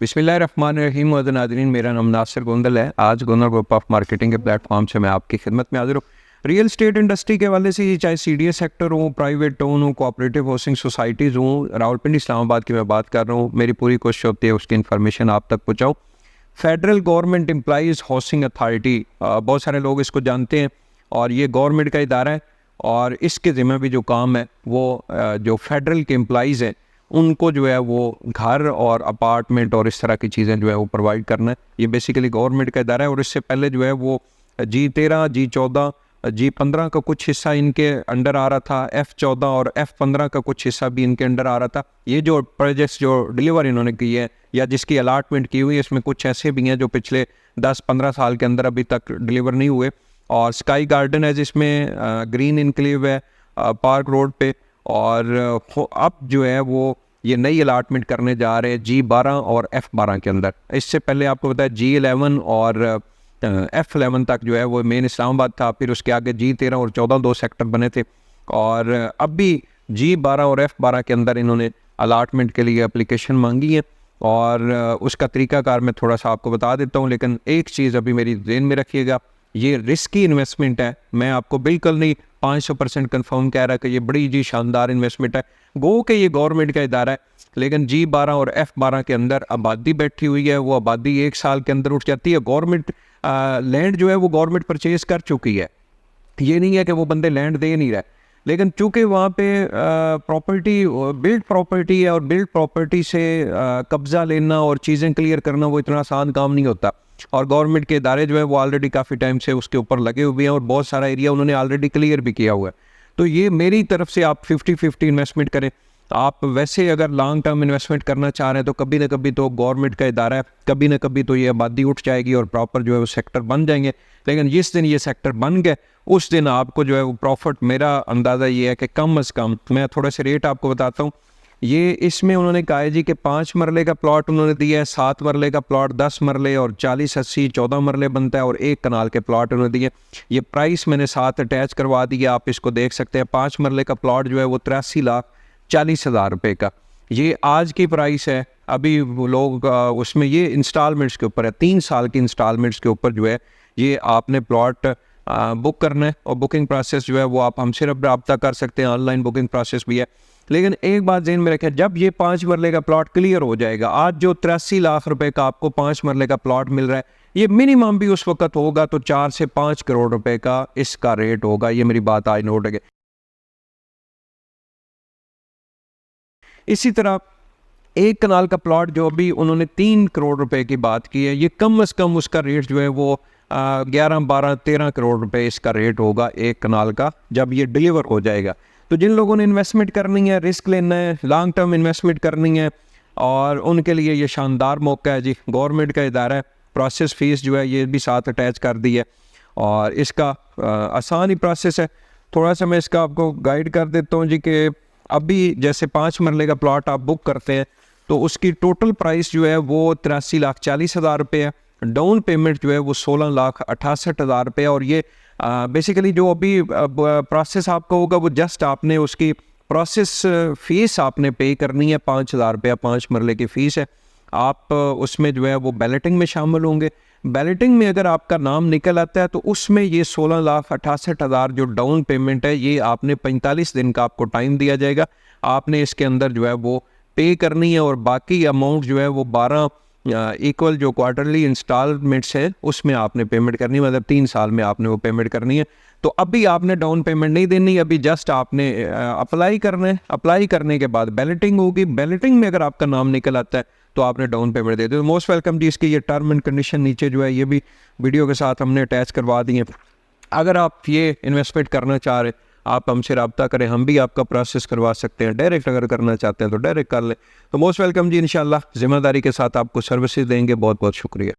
बिस्मिल्लाहिर्रहमानिर्रहीम नाज़रीन, मेरा नाम नासिर गोंदल है। आज गोंदल ग्रुप ऑफ मार्केटिंग के प्लेटफॉर्म से मैं आपकी खिदमत में हाजिर हूँ। रियल स्टेट इंडस्ट्री के हवाले से, चाहे CDS सेक्टर हो, प्राइवेट ओन हो, कोऑपरेटिव हाउसिंग सोसाइटीज़ हों, रावलपिंडी इस्लामाबाद की मैं बात कर रहा हूँ। मेरी पूरी कोशिश होती है उसकी इन्फॉर्मेशन आप तक पहुँचाऊँ। Federal government employees housing authority, बहुत सारे लोग इसको जानते हैं और ये गवर्नमेंट का इदारा है और इसके ज़िम्मे भी जो काम है वो जो फेडरल के एम्प्लॉइज़ हैं उनको जो है वो घर और अपार्टमेंट और इस तरह की चीज़ें जो है वो प्रोवाइड करना है। ये बेसिकली गवर्नमेंट का इदारा है और इससे पहले जो है वो G13, G14, G15 का कुछ हिस्सा इनके अंडर आ रहा था, F14 और F15 का कुछ हिस्सा भी इनके अंडर आ रहा था। ये जो प्रोजेक्ट्स जो डिलीवर इन्होंने की है या जिसकी अलाटमेंट की हुई है, इसमें कुछ ऐसे भी हैं जो पिछले 10-15 साल के अंदर अभी तक डिलीवर नहीं हुए। और स्काई गार्डन है जिसमें ग्रीन इनक्लेव है पार्क रोड पे, और अब जो है वो ये नई अलाटमेंट करने जा रहे हैं G12 और F12 के अंदर। इससे पहले आपको बताया G11 और F11 तक जो है वो मेन इस्लामाबाद था, फिर उसके आगे G13 और 14 दो सेक्टर बने थे, और अब भी G12 और F12 के अंदर इन्होंने अलाटमेंट के लिए एप्लीकेशन मांगी है। और उसका तरीकाकार मैं थोड़ा सा आपको बता देता हूँ, लेकिन एक चीज़ अभी मेरी ज़हन में रखिएगा, ये रिस्की इन्वेस्टमेंट है। मैं आपको बिल्कुल नहीं 500% कन्फर्म कह रहा कि ये बड़ी जी शानदार इन्वेस्टमेंट है। गो के ये गवर्नमेंट का इदारा है, लेकिन G12 और F12 के अंदर आबादी बैठी हुई है। वो आबादी 1 साल के अंदर उठ जाती है। गवर्नमेंट लैंड जो है वो गवर्नमेंट परचेज़ कर चुकी है। ये नहीं है कि वो बंदे लैंड दे नहीं रहे, लेकिन चूँकि वहाँ पे प्रॉपर्टी बिल्ड प्रॉपर्टी है और बिल्ड प्रॉपर्टी से कब्ज़ा लेना और चीज़ें क्लियर करना वो इतना आसान काम नहीं होता। और गवर्नमेंट के इदारे जो है वो ऑलरेडी काफ़ी टाइम से उसके ऊपर लगे हुए हैं और बहुत सारा एरिया उन्होंने ऑलरेडी क्लियर भी किया हुआ है। तो ये मेरी तरफ से आप 50-50 इन्वेस्टमेंट करें। आप वैसे अगर लॉन्ग टर्म इन्वेस्टमेंट करना चाह रहे हैं तो कभी ना कभी तो गवर्नमेंट का इदारा है, कभी ना कभी तो ये आबादी उठ जाएगी और प्रॉपर जो है वो सेक्टर बन जाएंगे। लेकिन जिस दिन ये सेक्टर बन गए उस दिन आपको जो है वो प्रॉफिट, मेरा अंदाज़ा ये है कि कम अज़ कम, मैं थोड़े से रेट आपको बताता हूँ। ये इसमें उन्होंने कहा है जी कि 5 मरले का प्लॉट उन्होंने दिया है, 7 मरले का प्लॉट, 10 मरले और 40-80 14 मरले बनता है, और 1 कनाल के प्लॉट उन्होंने दिए। ये प्राइस मैंने साथ अटैच करवा दिया, आप इसको देख सकते हैं। 5 मरले का प्लॉट जो है वो 83,40,000 रुपये का, ये आज की प्राइस है। अभी वो लोग उसमें ये इंस्टॉलमेंट्स के ऊपर है, 3 साल की इंस्टॉलमेंट्स के ऊपर जो है ये आपने प्लॉट बुक करना है। और बुकिंग प्रोसेस जो है वो आप हमसे रब्ता कर सकते हैं, ऑनलाइन बुकिंग प्रोसेस भी है। लेकिन एक बात ज़हन में रखें, जब ये 5 मरले का प्लॉट क्लियर हो जाएगा, आज जो 83 लाख रुपए का आपको 5 मरले का प्लॉट मिल रहा है, ये मिनिमम भी उस वक्त होगा तो 4 से 5 करोड़ रुपए का इसका रेट होगा। ये मेरी बात आज नोट है। इसी तरह 1 कनाल का प्लॉट जो अभी उन्होंने 3 करोड़ रुपए की बात की है, ये कम से कम उसका रेट जो है वो 11, 12, 13 करोड़ रुपए इसका रेट होगा 1 कनाल का, जब ये डिलीवर हो जाएगा। तो जिन लोगों ने इन्वेस्टमेंट करनी है, रिस्क लेना है, लॉन्ग टर्म इन्वेस्टमेंट करनी है, और उनके लिए ये शानदार मौका है जी। गवर्नमेंट का इदारा है, प्रोसेस फ़ीस जो है ये भी साथ अटैच कर दी है, और इसका आसान ही प्रोसेस है। थोड़ा सा मैं इसका आपको गाइड कर देता हूँ जी कि अभी जैसे 5 मरले का प्लॉट आप बुक करते हैं तो उसकी टोटल प्राइस जो है वो 83,40,000 रुपये है। डाउन पेमेंट जो है वो 16,68,000 रुपये, और ये बेसिकली जो अभी प्रोसेस आपका होगा वो जस्ट आपने उसकी प्रोसेस फ़ीस आपने पे करनी है, 5,000 रुपया 5 मरले की फ़ीस है। आप उसमें जो है वो बैलेटिंग में शामिल होंगे। बैलेटिंग में अगर आपका नाम निकल आता है तो उसमें ये 16,68,000 जो डाउन पेमेंट है, ये आपने 45 दिन का आपको टाइम दिया जाएगा। आपने इसके अंदर जो है वो पे करनी है, और बाकी अमाउंट जो है वो 12 इक्वल जो क्वार्टरली इंस्टॉलमेंट्स है उसमें आपने पेमेंट करनी है, मतलब 3 साल में आपने वो पेमेंट करनी है। तो अभी आपने डाउन पेमेंट नहीं देनी, अभी जस्ट आपने अप्लाई करना है। अप्लाई करने के बाद बैलेटिंग होगी, बैलेटिंग में अगर आपका नाम निकल आता है तो आपने डाउन पेमेंट दे दो। मोस्ट वेलकम जी। इसकी ये टर्म एंड कंडीशन नीचे जो है ये भी वीडियो के साथ हमने अटैच करवा दिए। अगर आप ये इन्वेस्टमेंट करना चाह रहे, आप हमसे रब्ता करें, हम भी आपका प्रोसेस करवा सकते हैं। डायरेक्ट अगर करना चाहते हैं तो डायरेक्ट कर लें। तो मोस्ट वेलकम जी, इंशाल्लाह ज़िम्मेदारी के साथ आपको सर्विसेज देंगे। बहुत बहुत शुक्रिया।